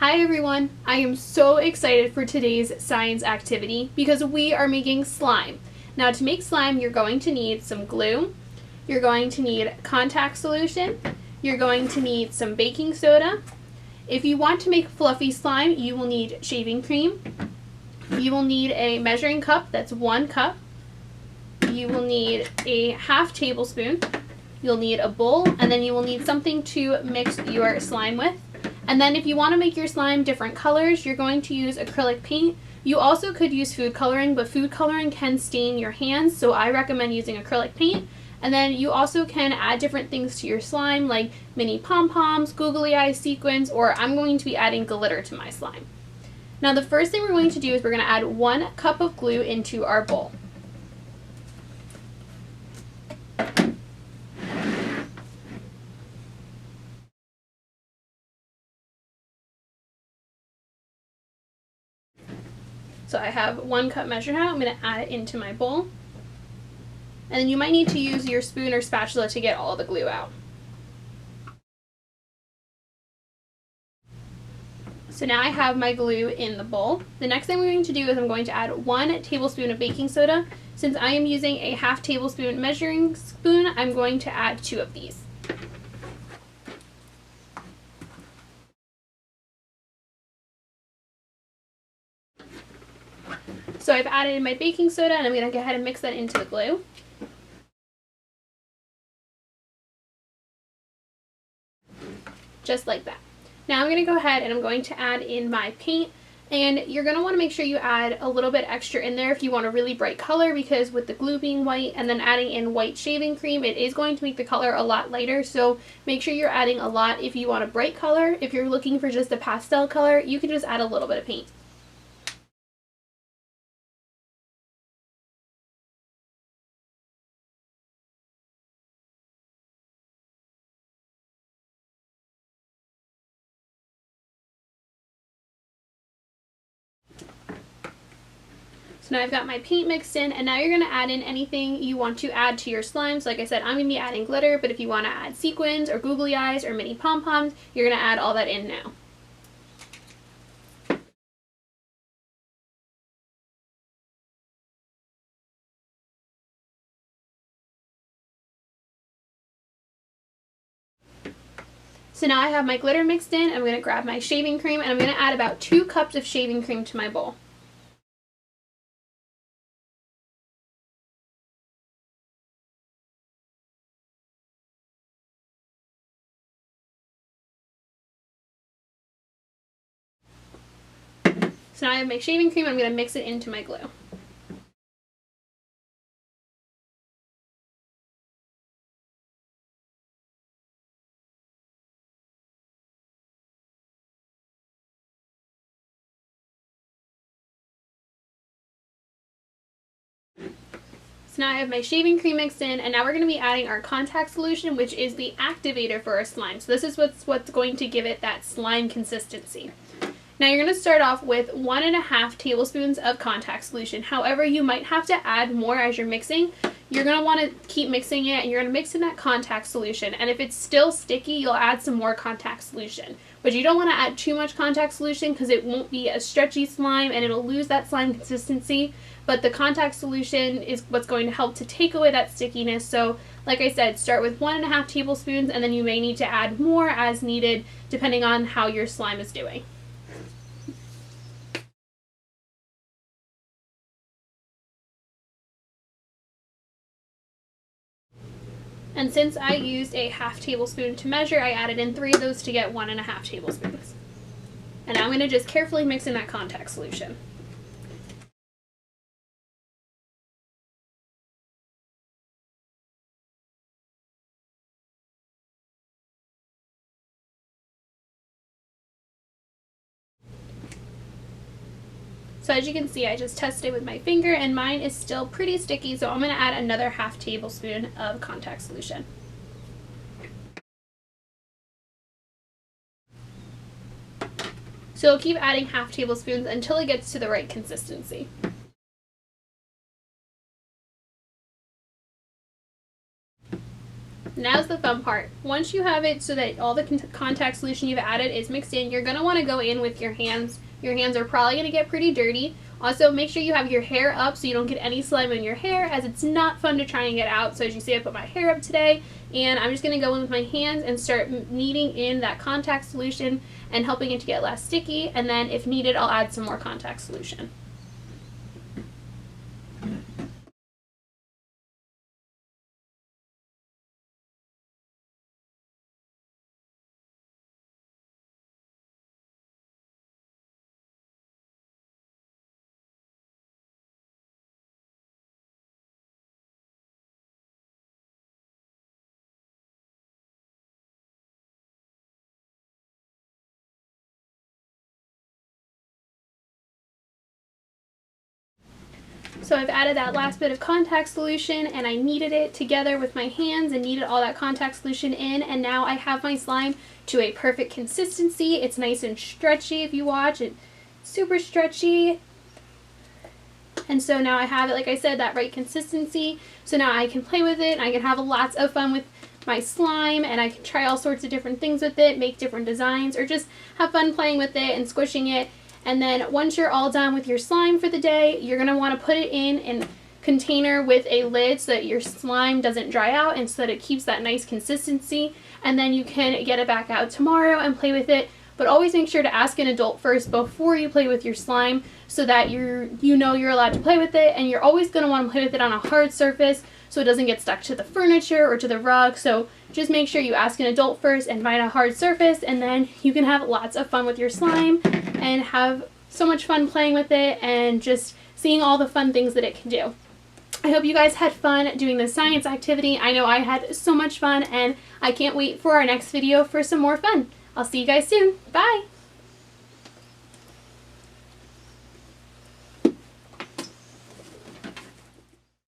Hi everyone! I am so excited for today's science activity because we are making slime. Now to make slime you're going to need some glue, you're going to need contact solution, you're going to need some baking soda. If you want to make fluffy slime you will need shaving cream, you will need a measuring cup, that's 1 cup, you will need a ½ tablespoon, you'll need a bowl, and then you will need something to mix your slime with. And then if you want to make your slime different colors, you're going to use acrylic paint. You also could use food coloring, but food coloring can stain your hands, so I recommend using acrylic paint. And then you also can add different things to your slime, like mini pom-poms, googly eye sequins, or I'm going to be adding glitter to my slime. Now the first thing we're going to do is we're going to add 1 cup of glue into our bowl. So I have 1 cup measured out. I'm going to add it into my bowl. And then you might need to use your spoon or spatula to get all the glue out. So now I have my glue in the bowl. The next thing we're going to do is I'm going to add 1 tablespoon of baking soda. Since I am using a ½ tablespoon measuring spoon, I'm going to add 2 of these. So I've added my baking soda and I'm going to go ahead and mix that into the glue. Just like that. Now I'm going to go ahead and I'm going to add in my paint, and you're going to want to make sure you add a little bit extra in there if you want a really bright color, because with the glue being white and then adding in white shaving cream, it is going to make the color a lot lighter, so make sure you're adding a lot if you want a bright color. If you're looking for just a pastel color, you can just add a little bit of paint. So now I've got my paint mixed in, and now you're going to add in anything you want to add to your slimes. Like I said, I'm going to be adding glitter, but if you want to add sequins or googly eyes or mini pom-poms, you're going to add all that in now. So now I have my glitter mixed in. I'm going to grab my shaving cream, and I'm going to add about 2 cups of shaving cream to my bowl. So now I have my shaving cream, I'm going to mix it into my glue. So now I have my shaving cream mixed in, and now we're going to be adding our contact solution, which is the activator for our slime. So this is what's going to give it that slime consistency. Now you're going to start off with 1½ tablespoons of contact solution. However, you might have to add more as you're mixing. You're going to want to keep mixing it, and you're going to mix in that contact solution. And if it's still sticky, you'll add some more contact solution. But you don't want to add too much contact solution because it won't be a stretchy slime and it'll lose that slime consistency. But the contact solution is what's going to help to take away that stickiness. So like I said, start with 1½ tablespoons, and then you may need to add more as needed depending on how your slime is doing. And since I used a ½ tablespoon to measure, I added in 3 of those to get 1½ tablespoons. And now I'm going to just carefully mix in that contact solution. So as you can see, I just tested it with my finger, and mine is still pretty sticky, so I'm going to add another ½ tablespoon of contact solution. So you'll keep adding ½ tablespoons until it gets to the right consistency. Now's the fun part. Once you have it so that all the contact solution you've added is mixed in, you're going to want to go in with your hands. Your hands are probably going to get pretty dirty. Also, make sure you have your hair up so you don't get any slime in your hair, as it's not fun to try and get out. So as you see, I put my hair up today, and I'm just going to go in with my hands and start kneading in that contact solution and helping it to get less sticky, and then if needed, I'll add some more contact solution. So I've added that last bit of contact solution, and I kneaded it together with my hands and kneaded all that contact solution in, and now I have my slime to a perfect consistency. It's nice and stretchy. If you watch, it's super stretchy. And so now I have it, like I said, that right consistency. So now I can play with it, and I can have lots of fun with my slime, and I can try all sorts of different things with it, make different designs, or just have fun playing with it and squishing it. And then once you're all done with your slime for the day, you're going to want to put it in a container with a lid so that your slime doesn't dry out and so that it keeps that nice consistency. And then you can get it back out tomorrow and play with it. But always make sure to ask an adult first before you play with your slime so that you know you're allowed to play with it. And you're always going to want to play with it on a hard surface so it doesn't get stuck to the furniture or to the rug. So just make sure you ask an adult first and find a hard surface, and then you can have lots of fun with your slime and have so much fun playing with it and just seeing all the fun things that it can do. I hope you guys had fun doing this science activity. I know I had so much fun, and I can't wait for our next video for some more fun. I'll see you guys soon. Bye!